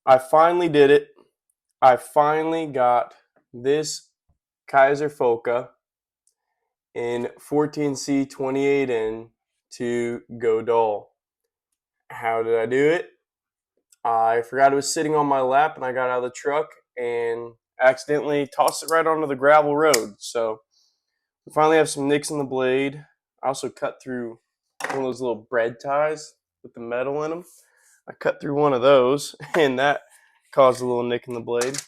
I finally did it. I finally got this Kizer phoca in 14C 28N to go dull. How did I do it? I forgot it was sitting on my lap and I got out of the truck and accidentally tossed it right onto the gravel road. So we finally have some nicks in the blade. I also cut through one of those little bread ties with the metal in them. I cut through one of those and that caused a little nick in the blade.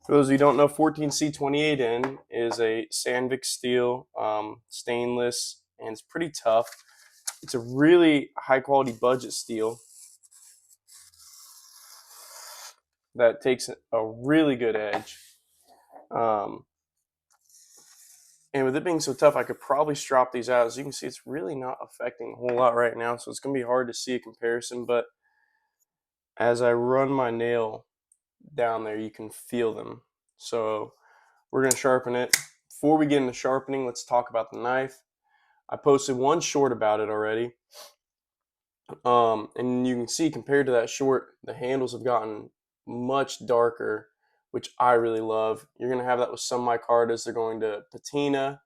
For those of you who don't know, 14C28N is a Sandvik steel, stainless, and it's pretty tough. It's a really high quality budget steel that takes a really good edge. Um, and with it being so tough, I could probably strop these out. As you can see, it's really not affecting a whole lot right now, so it's going to be hard to see a comparison. But as I run my nail down there, you can feel them. So we're going to sharpen it. Before we get into sharpening, let's talk about the knife. I posted one short about it already. And you can see compared to that short, the handles have gotten much darker, which I really love. You're going to have that with some micartas. They're going to patina.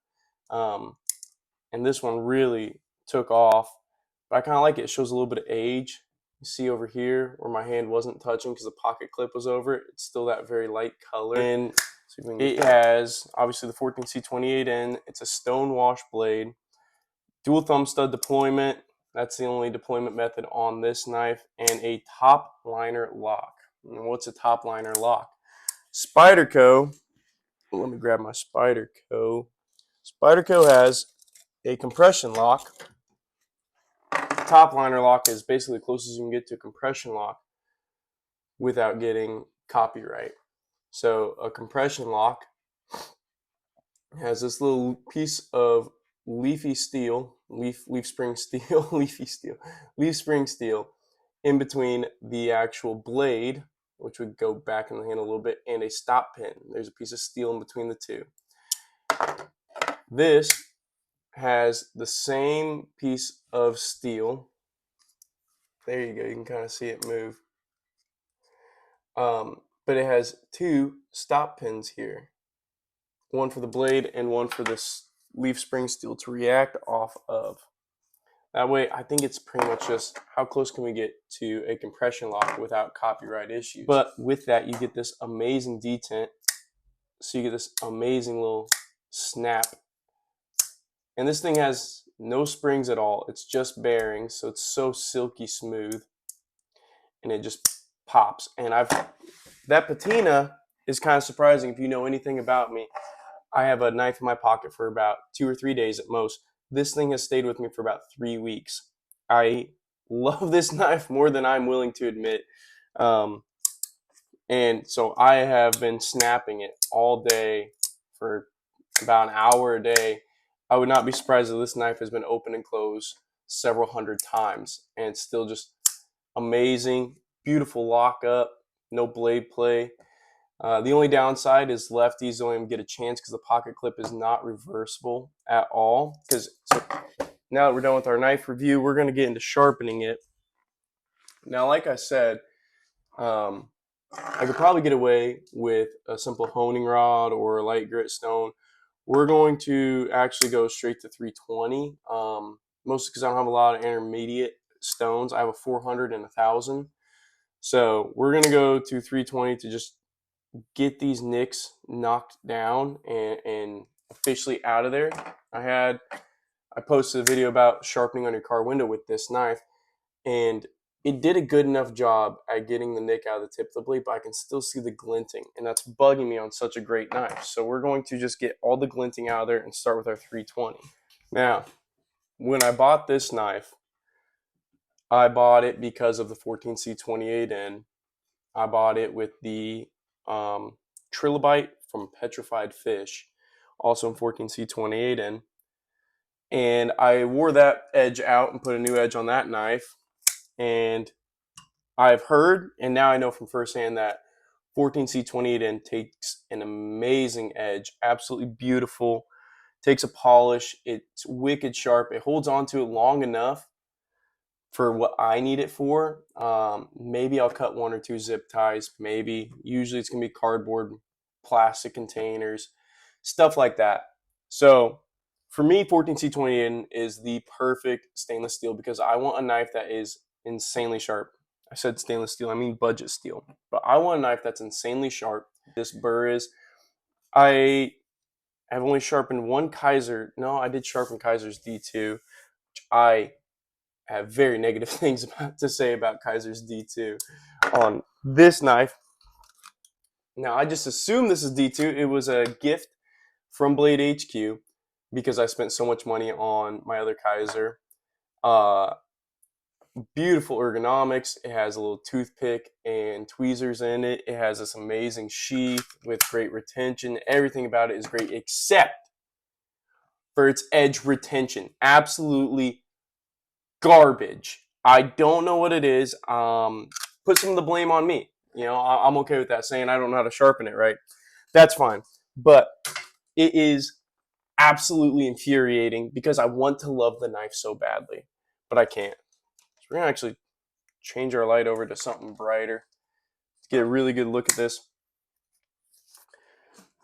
And this one really took off. But I kind of like it. It shows a little bit of age. You see over here where my hand wasn't touching because the pocket clip was over it. It's still that very light color. And it has, obviously, the 14C28N. It's a stone wash blade. Dual thumb stud deployment. That's the only deployment method on this knife. And a top liner lock. And what's a top liner lock? Spyderco. Let me grab my Spyderco. Spyderco has a compression lock. Top liner lock is basically the closest you can get to a compression lock without getting copyright. So a compression lock has this little piece of leaf spring steel in between the actual blade, which would go back in the hand a little bit, and a stop pin. There's a piece of steel in between the two. This has the same piece of steel. There you go. You can kind of see it move. But it has two stop pins here. One for the blade and one for this leaf spring steel to react off of. That way, I think it's pretty much just how close can we get to a compression lock without copyright issues. But with that, you get this amazing detent. So you get this amazing little snap. And this thing has no springs at all. It's just bearings, so it's so silky smooth. And it just pops. And that patina is kind of surprising if you know anything about me. I have a knife in my pocket for about 2 or 3 days at most. This thing has stayed with me for about 3 weeks. I love this knife more than I'm willing to admit. And so I have been snapping it all day for about an hour a day. I would not be surprised if this knife has been open and closed several hundred times. And it's still just amazing. Beautiful lockup. No blade play. The only downside is lefties don't even get a chance because the pocket clip is not reversible at all. So now that we're done with our knife review, we're going to get into sharpening it. Now, like I said, I could probably get away with a simple honing rod or a light grit stone. We're going to actually go straight to 320, mostly because I don't have a lot of intermediate stones. I have a 400 and a 1000. So we're going to go to 320 to just get these nicks knocked down and officially out of there. I posted a video about sharpening on your car window with this knife, and it did a good enough job at getting the nick out of the tip of the blade, but I can still see the glinting, and that's bugging me on such a great knife. So we're going to just get all the glinting out of there and start with our 320. Now, when I bought this knife, I bought it because of the 14C28N. I bought it with the trilobite from Petrified Fish, also in 14C28N. And I wore that edge out and put a new edge on that knife. And I've heard, and now I know from firsthand, that 14C28N takes an amazing edge, absolutely beautiful, takes a polish, it's wicked sharp, it holds on to it long enough for what I need it for. Maybe I'll cut 1 or 2 zip ties. Maybe. Usually it's going to be cardboard, plastic containers, stuff like that. So for me, 14C28 is the perfect stainless steel because I want a knife that is insanely sharp. I said stainless steel, I mean budget steel. But I want a knife that's insanely sharp. This burr is. I have only sharpened one Kizer. No, I did sharpen Kizer's D2, which I have very negative things to say about Kizer's D2 on this knife. Now, I just assume this is D2. It was a gift from Blade HQ because I spent so much money on my other Kizer. Beautiful ergonomics. It has a little toothpick and tweezers in it. It has this amazing sheath with great retention. Everything about it is great except for its edge retention. Absolutely garbage. I don't know what it is. Put some of the blame on me. I'm okay with that, saying I don't know how to sharpen it right. That's fine. But it is absolutely infuriating because I want to love the knife so badly, but I can't. So we're going to actually change our light over to something brighter to get a really good look at this.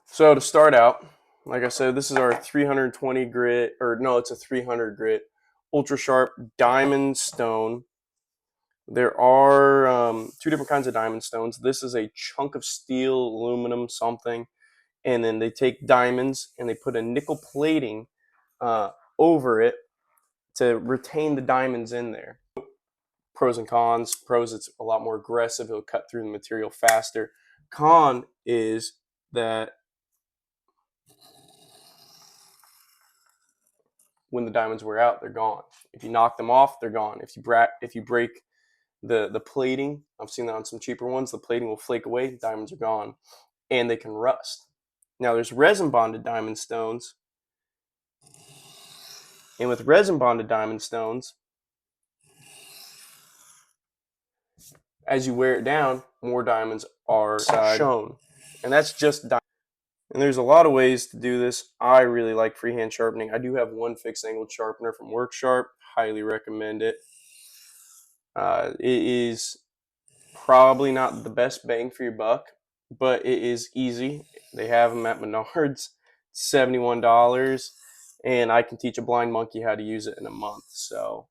So to start out, like I said, this is our 320 grit, or no, it's a 300 grit, ultra sharp diamond stone. There are 2 different kinds of diamond stones. This is a chunk of steel, aluminum, something, and then they take diamonds and they put a nickel plating over it to retain the diamonds in there. Pros and cons. Pros, it's a lot more aggressive. It'll cut through the material faster. Con is that when the diamonds wear out, they're gone. If you knock them off, they're gone. If you break the plating, I've seen that on some cheaper ones, the plating will flake away, diamonds are gone, and they can rust. Now there's resin bonded diamond stones, and with resin bonded diamond stones, as you wear it down, more diamonds are shown, and that's just diamond. And there's a lot of ways to do this. I really like freehand sharpening. I do have one fixed angled sharpener from WorkSharp. Highly recommend it. It is probably not the best bang for your buck, but it is easy. They have them at Menards, $71, and I can teach a blind monkey how to use it in a month. So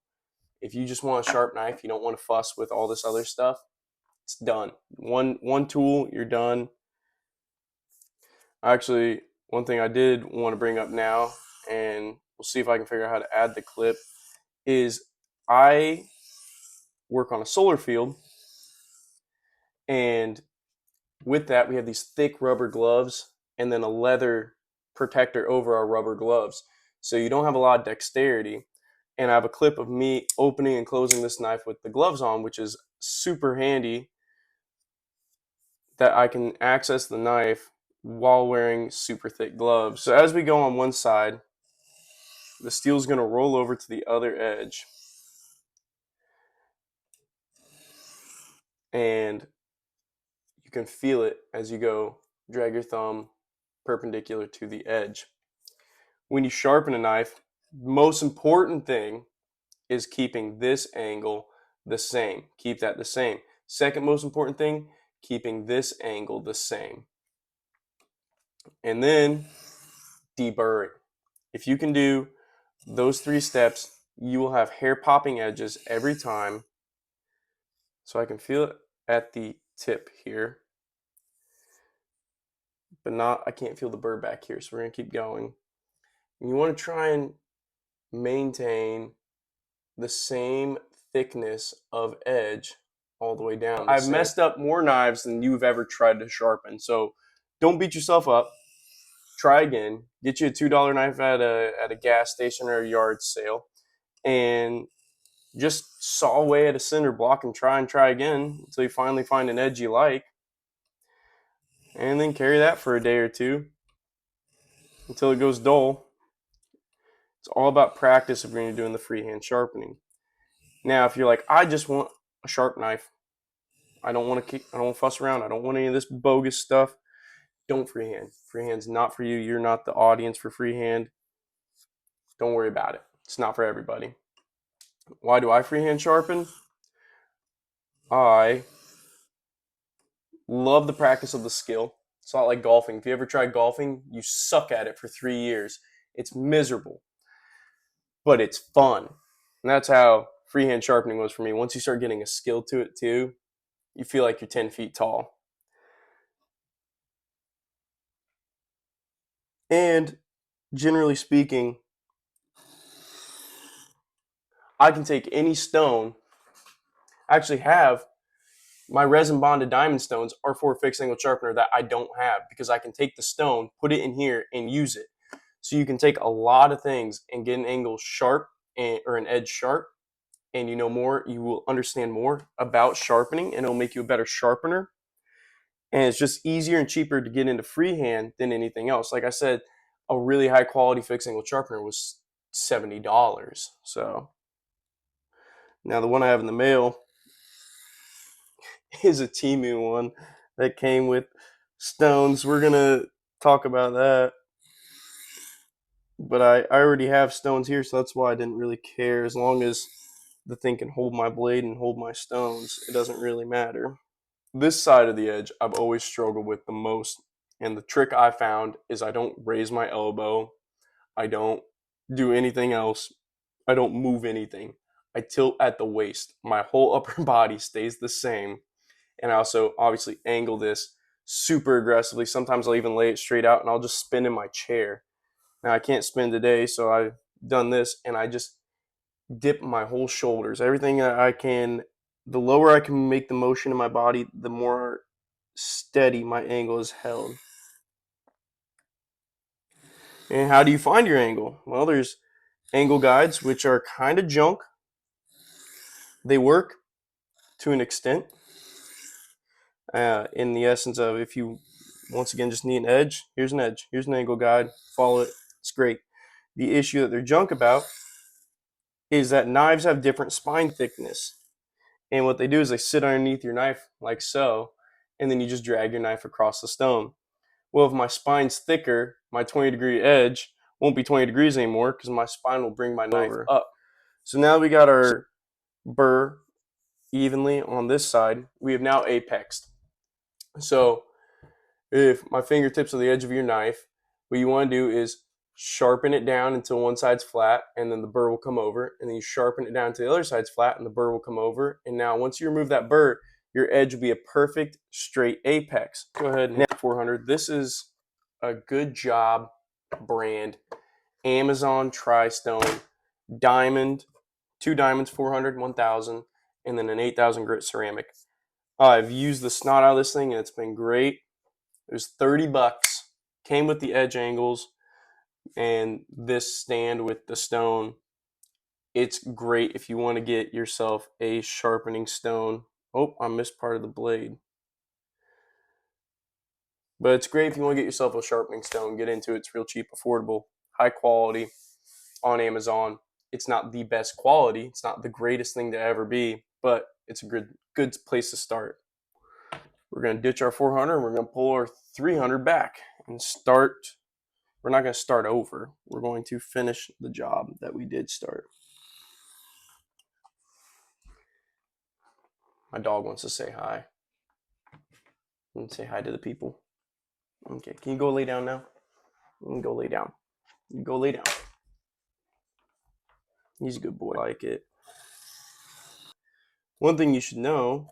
if you just want a sharp knife, you don't want to fuss with all this other stuff, it's done. One tool, you're done. Actually, one thing I did want to bring up now, and we'll see if I can figure out how to add the clip, is I work on a solar field, and with that we have these thick rubber gloves and then a leather protector over our rubber gloves. So you don't have a lot of dexterity. And I have a clip of me opening and closing this knife with the gloves on, which is super handy that I can access the knife while wearing super thick gloves. So as we go on one side, the steel is going to roll over to the other edge. And you can feel it as you go drag your thumb perpendicular to the edge. When you sharpen a knife, most important thing is keeping this angle the same. Keep that the same. Second most important thing, keeping this angle the same. And then deburring. If you can do those 3 steps, you will have hair popping edges every time. So I can feel it at the tip here, but I can't feel the burr back here. So we're going to keep going. And you want to try and maintain the same thickness of edge all the way down. I've messed up more knives than you've ever tried to sharpen, so don't beat yourself up. Try again. Get you a $2 knife at a gas station or a yard sale, and just saw away at a cinder block and try again until you finally find an edge you like, and then carry that for a day or two until it goes dull. It's all about practice if you're doing the freehand sharpening. Now, if you're like, I just want a sharp knife, I don't want to fuss around, I don't want any of this bogus stuff, don't freehand. Freehand's not for you. You're not the audience for freehand. Don't worry about it. It's not for everybody. Why do I freehand sharpen? I love the practice of the skill. It's not like golfing. If you ever tried golfing, you suck at it for 3 years. It's miserable, but it's fun. And that's how freehand sharpening was for me. Once you start getting a skill to it too, you feel like you're 10 feet tall. And generally speaking, I can take any stone. I actually have my resin bonded diamond stones are for a fixed angle sharpener that I don't have because I can take the stone, put it in here, and use it. So you can take a lot of things and get an angle sharp or an edge sharp, and you know more, you will understand more about sharpening, and it'll make you a better sharpener. And it's just easier and cheaper to get into freehand than anything else. Like I said, a really high quality fixed angle sharpener was $70. So now the one I have in the mail is a Timu one that came with stones. We're gonna talk about that. But I already have stones here, so that's why I didn't really care. As long as the thing can hold my blade and hold my stones, it doesn't really matter. This side of the edge I've always struggled with the most. And the trick I found is I don't raise my elbow. I don't do anything else. I don't move anything. I tilt at the waist. My whole upper body stays the same. And I also obviously angle this super aggressively. Sometimes I'll even lay it straight out and I'll just spin in my chair. Now I can't spin today, so I've done this and I just dip my whole shoulders. Everything that I can, the lower I can make the motion in my body, the more steady my angle is held. And how do you find your angle? Well, there's angle guides, which are kind of junk. They work to an extent. In the essence of if you, once again, just need an edge, here's an edge. Here's an angle guide. Follow it. It's great. The issue that they're junk about is that knives have different spine thickness. And what they do is they sit underneath your knife like so, and then you just drag your knife across the stone. Well, if my spine's thicker, my 20-degree edge won't be 20 degrees anymore because my spine will bring my knife up. So now we got our burr evenly on this side. We have now apexed. So if my fingertips are the edge of your knife, what you want to do is sharpen it down until one side's flat, and then the burr will come over, and then you sharpen it down until the other side's flat, and the burr will come over. And now once you remove that burr, your edge will be a perfect straight apex. Go ahead and hit 400. This is a good job brand. Amazon Tri-Stone diamond, 2 diamonds, 400, 1000, and then an 8000 grit ceramic. I've used the snot out of this thing and it's been great. It was $30. Came with the edge angles and this stand with the stone. It's great if you want to get yourself a sharpening stone. Oh, I missed part of the blade. But it's great if you want to get yourself a sharpening stone. Get into it. It's real cheap, affordable, high quality on Amazon. It's not the best quality. It's not the greatest thing to ever be, but it's a good place to start. We're going to ditch our 400 and we're going to pull our 300 back and start. We're not going to start over. We're going to finish the job that we did start. My dog wants to say hi. And say hi to the people. Okay, can you go lay down now? You can go lay down. You go lay down. He's a good boy. I like it. One thing you should know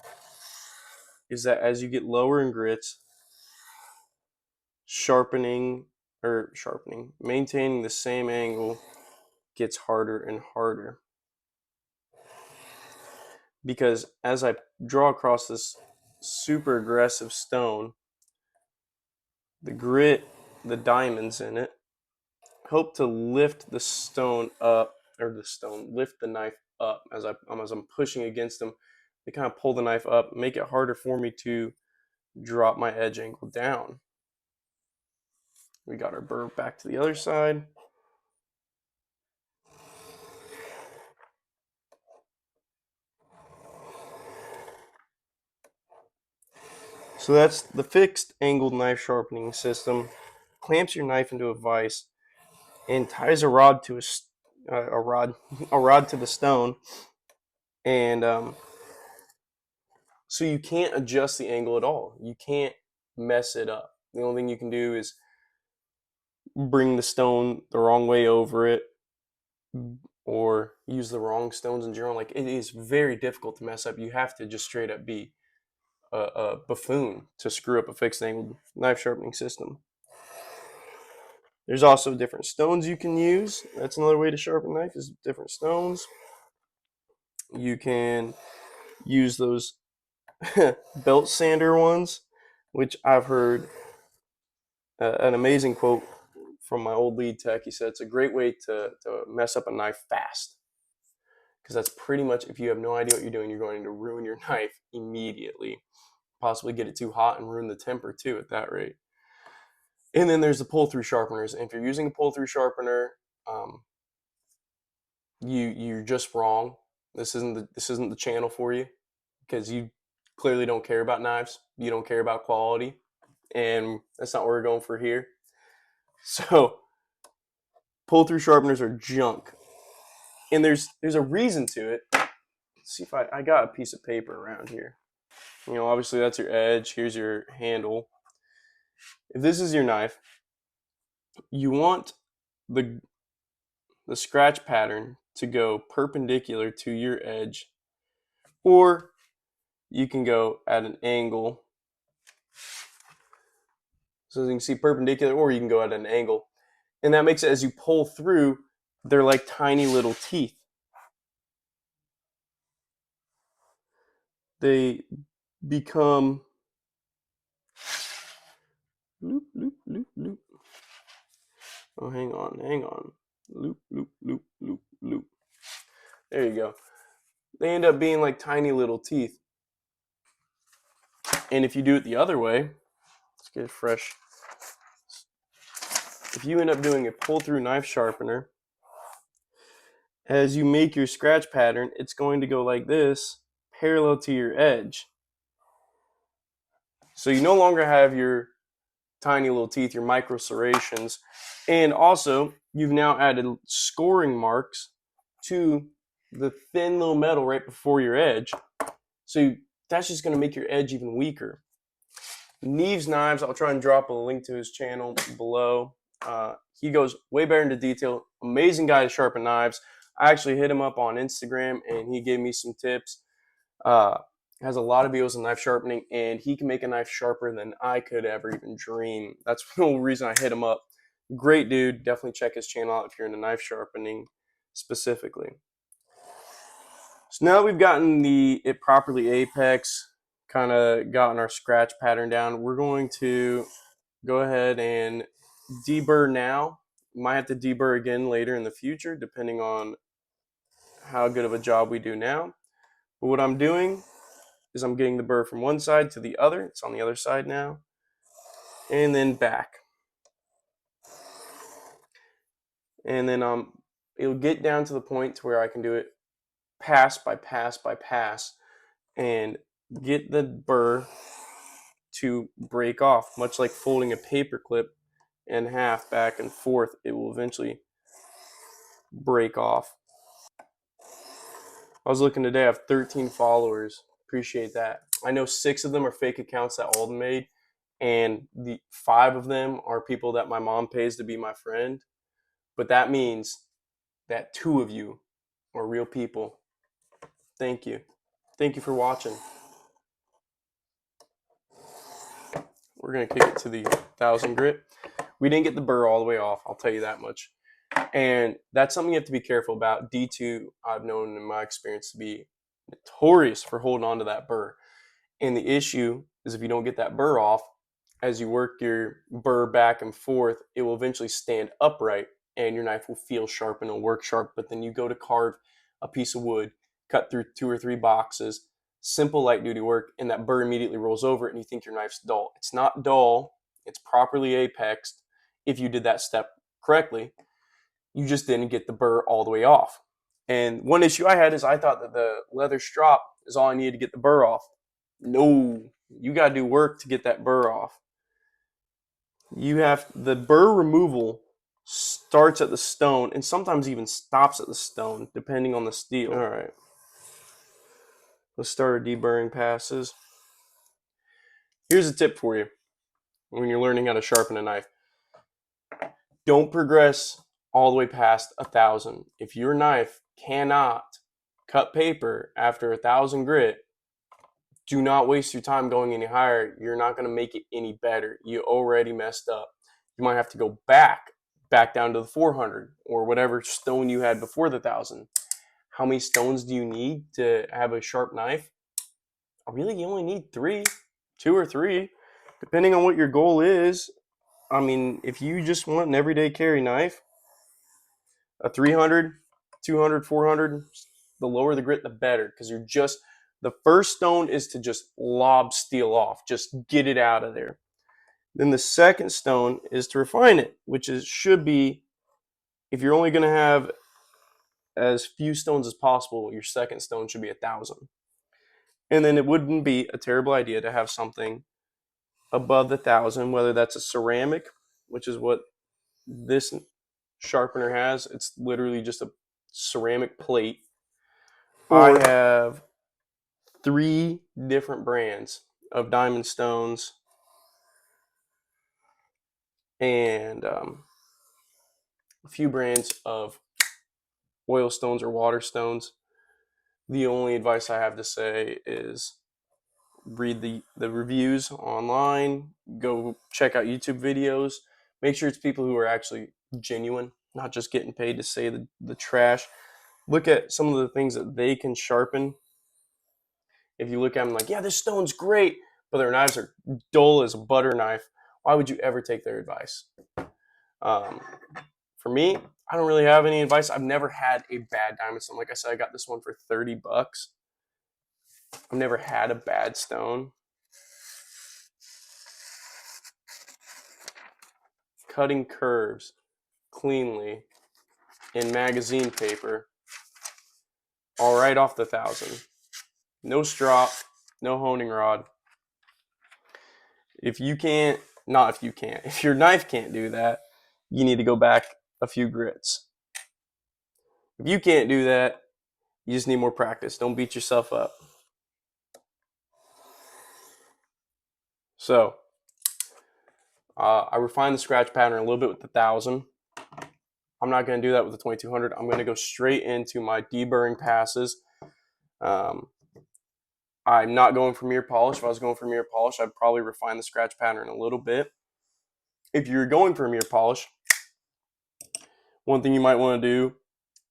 is that as you get lower in grits, maintaining the same angle gets harder and harder. Because as I draw across this super aggressive stone, the grit, the diamonds in it, help to lift the stone up, lift the knife up as I'm pushing against them. They kind of pull the knife up, make it harder for me to drop my edge angle down. We got our burr back to the other side. So that's the fixed angled knife sharpening system. Clamps your knife into a vise and ties a rod to a rod, a rod to the stone, and so you can't adjust the angle at all. You can't mess it up. The only thing you can do is bring the stone the wrong way over it, or use the wrong stones in general. Like, it is very difficult to mess up. You have to just straight up be a buffoon to screw up a fixed angled knife sharpening system. There's also different stones you can use. That's another way to sharpen a knife, is different stones. You can use those belt sander ones, which I've heard an amazing quote from my old lead tech. He said it's a great way to mess up a knife fast, because that's pretty much, if you have no idea what you're doing, you're going to ruin your knife immediately, possibly get it too hot and ruin the temper too at that rate. And then there's the pull-through sharpeners. And if you're using a pull-through sharpener, you're just wrong. This isn't the channel for you, because you clearly don't care about knives. You don't care about quality, and that's not what we're going for here. So pull-through sharpeners are junk, and there's a reason to it. Let's see if I got a piece of paper around here. You know, obviously that's your edge. Here's your handle. If this is your knife, you want the scratch pattern to go perpendicular to your edge, or you can go at an angle. So as you can see, perpendicular, or you can go at an angle. And that makes it, as you pull through, they're like tiny little teeth. They become loop, loop, loop, loop. Oh, hang on. Loop, loop, loop, loop, loop. There you go. They end up being like tiny little teeth. And if you do it the other way, let's get it fresh. If you end up doing a pull-through knife sharpener, as you make your scratch pattern, it's going to go like this, parallel to your edge. So you no longer have your tiny little teeth, your micro serrations, and also you've now added scoring marks to the thin little metal right before your edge. So that's just going to make your edge even weaker. Neve's Knives, I'll try and drop a link to his channel below. He goes way better into detail. Amazing guy to sharpen knives. I actually hit him up on Instagram, and he gave me some tips. Has a lot of videos on knife sharpening, and he can make a knife sharper than I could ever even dream. That's the whole reason I hit him up. Great dude. Definitely check his channel out if you're into knife sharpening specifically. So now that we've gotten it properly apex, kind of gotten our scratch pattern down, we're going to go ahead and deburr now. Might have to deburr again later in the future, depending on how good of a job we do now. But what I'm doing is I'm getting the burr from one side to the other. It's on the other side now. And then back. And then it'll get down to the point to where I can do it pass by pass by pass and get the burr to break off, much like folding a paper clip in half back and forth. It will eventually break off. I was looking today, I have 13 followers. Appreciate that. I know 6 of them are fake accounts that Alden made, and the 5 of them are people that my mom pays to be my friend. But that means that 2 of you are real people. Thank you. Thank you for watching. We're going to kick it to the 1000 grit. We didn't get the burr all the way off, I'll tell you that much. And that's something you have to be careful about. D2, I've known in my experience to be notorious for holding on to that burr. And the issue is, if you don't get that burr off, as you work your burr back and forth, it will eventually stand upright and your knife will feel sharp and it'll work sharp. But then you go to carve a piece of wood, cut through 2 or 3 boxes, simple light duty work, and that burr immediately rolls over it and you think your knife's dull. It's not dull. It's properly apexed if you did that step correctly. You just didn't get the burr all the way off. And one issue I had is I thought that the leather strop is all I needed to get the burr off. No, you got to do work to get that burr off. You have the burr removal starts at the stone and sometimes even stops at the stone, depending on the steel. All right, let's start our deburring passes. Here's a tip for you when you're learning how to sharpen a knife. Don't progress all the way past 1,000. If your knife cannot cut paper after 1,000 grit, do not waste your time going any higher. You're not going to make it any better. You already messed up. You might have to go back down to the 400 or whatever stone you had before the 1,000. How many stones do you need to have a sharp knife? Really, you only need 3, 2 or 3, depending on what your goal is. I mean, if you just want an everyday carry knife, a 300, 200, 400, the lower the grit, the better, because you're just, the first stone is to just lob steel off, just get it out of there. Then the second stone is to refine it, which should be, if you're only going to have as few stones as possible, your second stone should be 1,000. And then it wouldn't be a terrible idea to have something above the 1,000, whether that's a ceramic, which is what this sharpener has. It's literally just a ceramic plate. I have 3 different brands of diamond stones and a few brands of oil stones or water stones. The only advice I have to say is read the reviews online, go check out YouTube videos, make sure it's people who are actually genuine, not just getting paid to say the trash. Look at some of the things that they can sharpen. If you look at them like, yeah, this stone's great, but their knives are dull as a butter knife, why would you ever take their advice? For me, I don't really have any advice. I've never had a bad diamond stone. Like I said, I got this one for $30. I've never had a bad stone. Cutting curves cleanly in magazine paper, all right off the 1,000. No strop, no honing rod. If your knife can't do that, you need to go back a few grits. If you can't do that, you just need more practice. Don't beat yourself up. So, I refined the scratch pattern a little bit with the 1,000. I'm not going to do that with the 2,200. I'm going to go straight into my deburring passes. I'm not going for mirror polish. If I was going for mirror polish, I'd probably refine the scratch pattern a little bit. If you're going for mirror polish, one thing you might want to do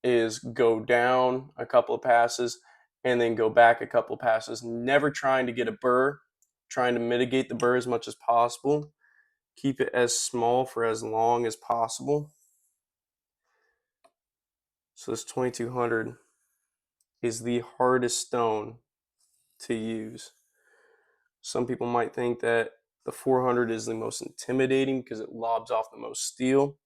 is go down a couple of passes and then go back a couple of passes. Never trying to get a burr, trying to mitigate the burr as much as possible. Keep it as small for as long as possible. So this 2,200 is the hardest stone to use. Some people might think that the 400 is the most intimidating because it lobs off the most steel.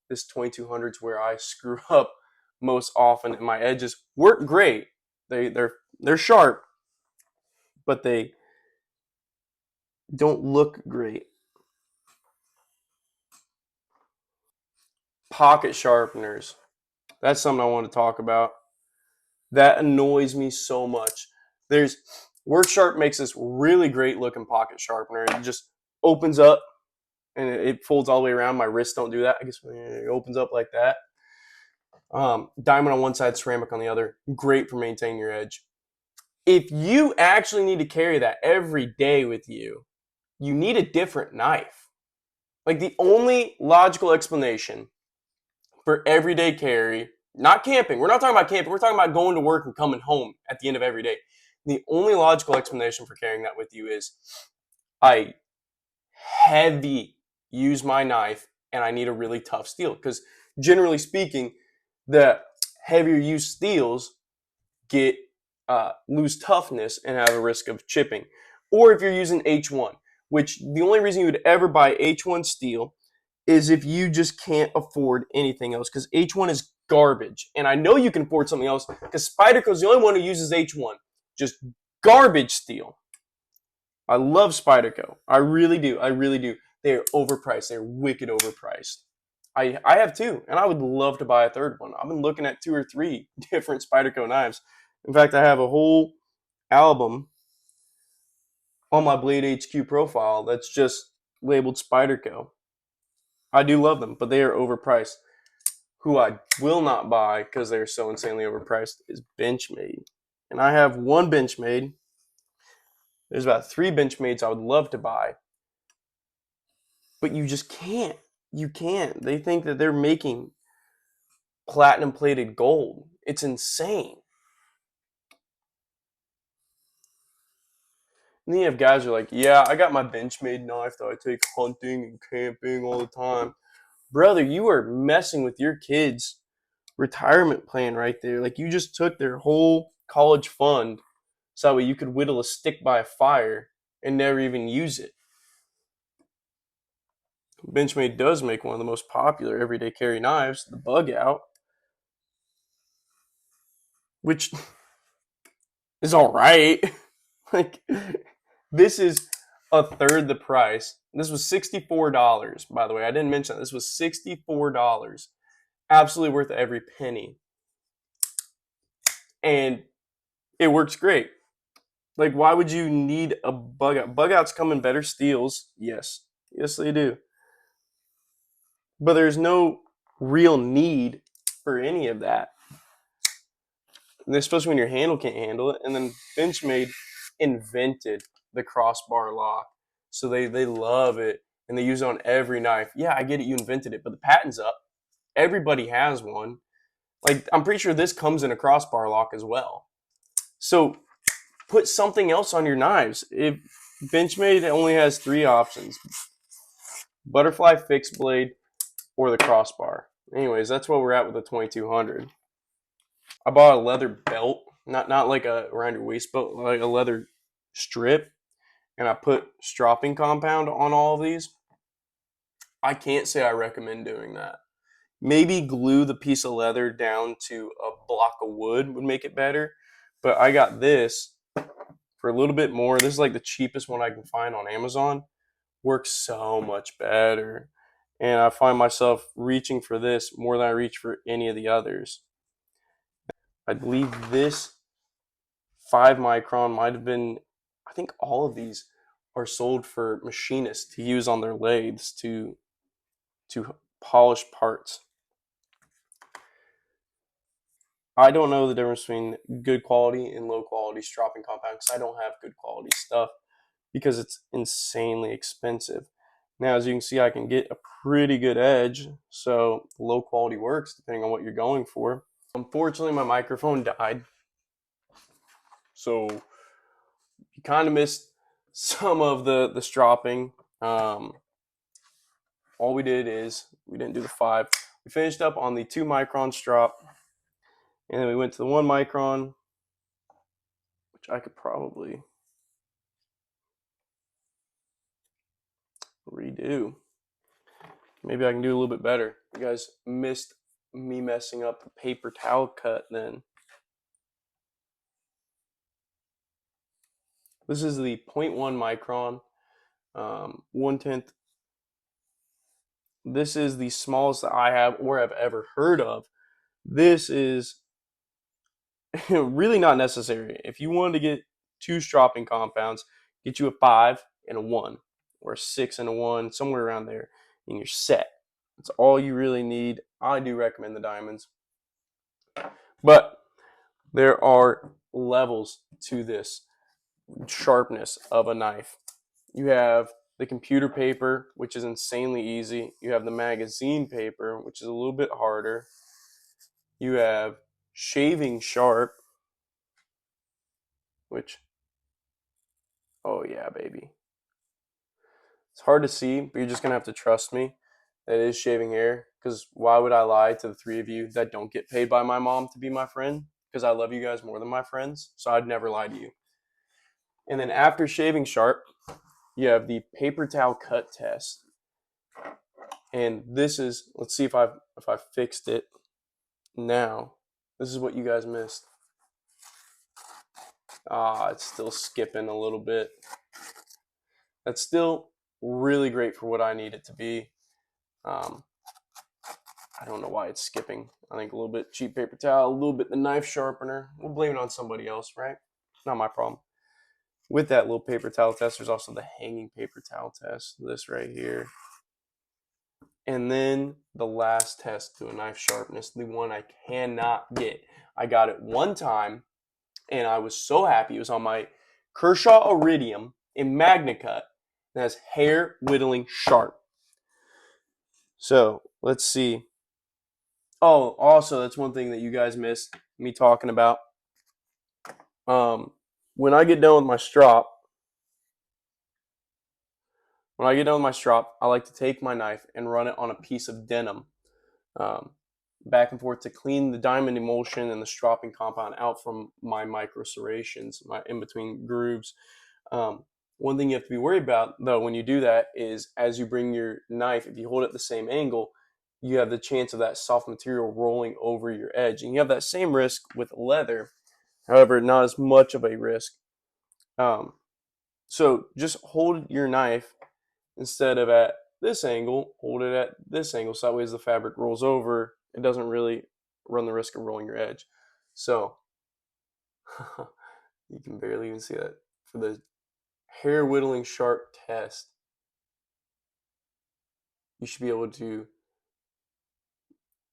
This 2,200 is where I screw up most often, and my edges work great. They're sharp, but they don't look great. Pocket sharpeners. That's something I want to talk about. That annoys me so much. Word Sharp makes this really great looking pocket sharpener. It just opens up and it folds all the way around. My wrists don't do that. I guess it opens up like that. Diamond on one side, ceramic on the other. Great for maintaining your edge. If you actually need to carry that every day with you, you need a different knife. Like the only logical explanation for everyday carry, not camping. We're not talking about camping. We're talking about going to work and coming home at the end of every day. The only logical explanation for carrying that with you is I heavy use my knife and I need a really tough steel. Because generally speaking, the heavier used steels lose toughness and have a risk of chipping. Or if you're using H1, which the only reason you would ever buy H1 steel is if you just can't afford anything else, because H1 is garbage. And I know you can afford something else because Spyderco is the only one who uses H1. Just garbage steel. I love Spyderco. I really do. They are overpriced. They're wicked overpriced. I have two, and I would love to buy a third one. I've been looking at two or three different Spyderco knives. In fact, I have a whole album on my Blade HQ profile that's just labeled Spyderco. I do love them, but they are overpriced. Who I will not buy because they're so insanely overpriced is Benchmade. And I have one Benchmade. There's about three Benchmades I would love to buy, but you just can't. You can't. They think that they're making platinum plated gold. It's insane. And then you have guys who are like, yeah, I got my Benchmade knife that I take hunting and camping all the time. Brother, you are messing with your kids' retirement plan right there. Like, you just took their whole college fund so that way you could whittle a stick by a fire and never even use it. Benchmade does make one of the most popular everyday carry knives, the Bug Out, which is all right. Like, this is a third the price. This was $64, by the way. I didn't mention that. This was $64. Absolutely worth every penny. And it works great. Like, why would you need a Bug Out? Bug Outs come in better steels. Yes. Yes, they do. But there's no real need for any of that. And especially when your handle can't handle it. And then Benchmade invented the crossbar lock. So they love it and they use it on every knife. Yeah, I get it, you invented it, but the patent's up. Everybody has one. Like, I'm pretty sure this comes in a crossbar lock as well. So put something else on your knives. If Benchmade only has three options: butterfly, fixed blade, or the crossbar. Anyways, that's where we're at with the 2200. I bought a leather belt, not like a around your waist belt, like a leather strip, and I put stropping compound on all of these. I can't say I recommend doing that. Maybe glue the piece of leather down to a block of wood would make it better. But I got this for a little bit more. This is like the cheapest one I can find on Amazon. Works so much better. And I find myself reaching for this more than I reach for any of the others. I believe this 5 micron might have been, I think all of these are sold for machinists to use on their lathes to polish parts. I don't know the difference between good quality and low quality stropping compound because I don't have good quality stuff because it's insanely expensive. Now, as you can see, I can get a pretty good edge, so low quality works depending on what you're going for. Unfortunately, my microphone died, so you kind of missed some of the stropping. All we did is we didn't do the 5. We finished up on the 2 micron strop, and then we went to the 1 micron, which I could probably redo. Maybe I can do a little bit better. You guys missed me messing up the paper towel cut then. This is the 0.1 micron, 1/10. This is the smallest that I have or have ever heard of. This is really not necessary. If you wanted to get 2 stropping compounds, get you a 5 and a 1, or a 6 and a 1, somewhere around there, and you're set. That's all you really need. I do recommend the diamonds. But there are levels to this sharpness of a knife. You have the computer paper, which is insanely easy. You have the magazine paper, which is a little bit harder. You have shaving sharp, which, oh yeah, baby. It's hard to see, but you're just going to have to trust me that it is shaving hair, because why would I lie to the 3 of you that don't get paid by my mom to be my friend? Because I love you guys more than my friends, so I'd never lie to you. And then after shaving sharp, you have the paper towel cut test. And this is, let's see if I fixed it now. This is what you guys missed. It's still skipping a little bit. That's still really great for what I need it to be. I don't know why it's skipping. I think a little bit cheap paper towel, a little bit the knife sharpener. We'll blame it on somebody else, right? Not my problem. With that little paper towel test, there's also the hanging paper towel test. This right here. And then the last test to a knife sharpness, the one I cannot get. I got it one time, and I was so happy. It was on my Kershaw Iridium in Magnacut. It has hair whittling sharp. So let's see. Oh, also, that's one thing that you guys missed me talking about. When I get done with my strop, I like to take my knife and run it on a piece of denim, um, back and forth to clean the diamond emulsion and the stropping compound out from my micro serrations, my in between grooves. Um, One thing you have to be worried about, though, when you do that is as you bring your knife, if you hold it at the same angle, you have the chance of that soft material rolling over your edge. And you have that same risk with leather, however, not as much of a risk. Um, so just hold your knife instead of at this angle, hold it at this angle. So that way as the fabric rolls over, it doesn't really run the risk of rolling your edge. So you can barely even see that. For the hair whittling sharp test, you should be able to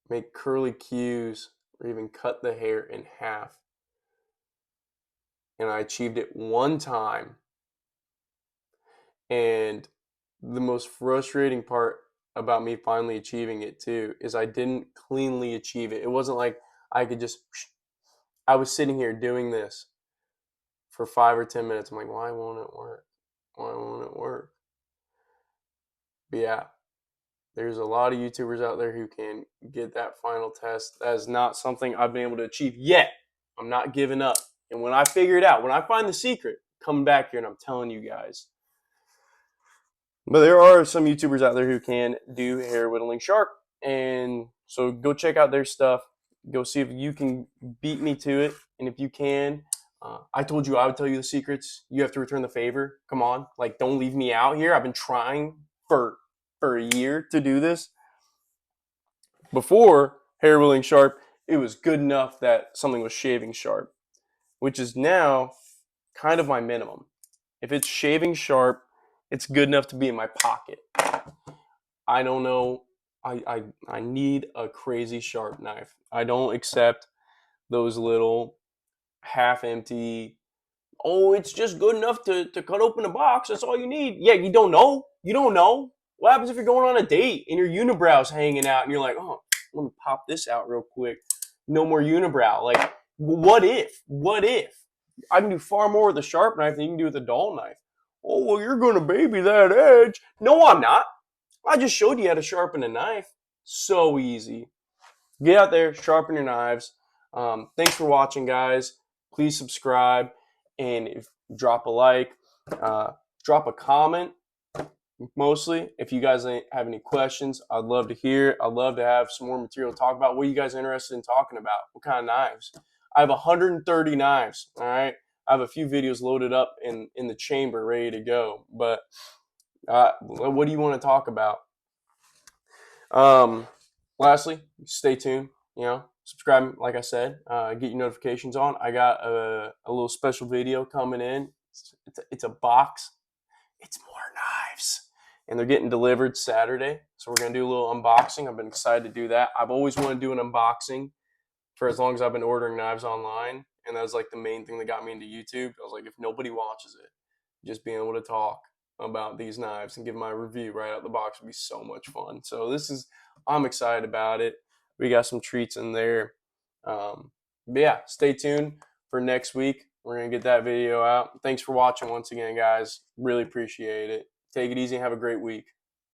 make curly cues or even cut the hair in half. And I achieved it one time. And the most frustrating part about me finally achieving it too is I didn't cleanly achieve it. It wasn't like I could just, I was sitting here doing this for 5 or 10 minutes. I'm like, why won't it work? Why won't it work? But yeah, there's a lot of YouTubers out there who can get that final test. That is not something I've been able to achieve yet. I'm not giving up. And when I figure it out, when I find the secret, come back here and I'm telling you guys. But there are some YouTubers out there who can do hair whittling sharp. And so go check out their stuff. Go see if you can beat me to it. And if you can, I told you I would tell you the secrets. You have to return the favor. Come on. Like, don't leave me out here. I've been trying for a year to do this. Before hair whittling sharp, it was good enough that something was shaving sharp, which is now kind of my minimum. If it's shaving sharp, it's good enough to be in my pocket. I don't know. I need a crazy sharp knife. I don't accept those little half empty, oh, it's just good enough to cut open a box. That's all you need. Yeah, you don't know. You don't know. What happens if you're going on a date and your unibrow's hanging out and you're like, oh, let me pop this out real quick. No more unibrow. Like, what if? What if? I can do far more with a sharp knife than you can do with a dull knife. Oh, well, you're going to baby that edge. No, I'm not. I just showed you how to sharpen a knife. So easy. Get out there, sharpen your knives. Thanks for watching, guys. Please subscribe and drop a like, drop a comment. Mostly, if you guys have any questions, I'd love to hear. I'd love to have some more material to talk about. What are you guys interested in talking about? What kind of knives? I have 130 knives. All right, I have a few videos loaded up in the chamber, ready to go. But what do you want to talk about? Lastly, stay tuned. Subscribe, like I said, get your notifications on. I got a little special video coming in. It's a box. It's more knives. And they're getting delivered Saturday. So we're going to do a little unboxing. I've been excited to do that. I've always wanted to do an unboxing for as long as I've been ordering knives online. And that was like the main thing that got me into YouTube. I was like, if nobody watches it, just being able to talk about these knives and give my review right out the box would be so much fun. So I'm excited about it. We got some treats in there. But yeah, stay tuned for next week. We're going to get that video out. Thanks for watching once again, guys. Really appreciate it. Take it easy and have a great week.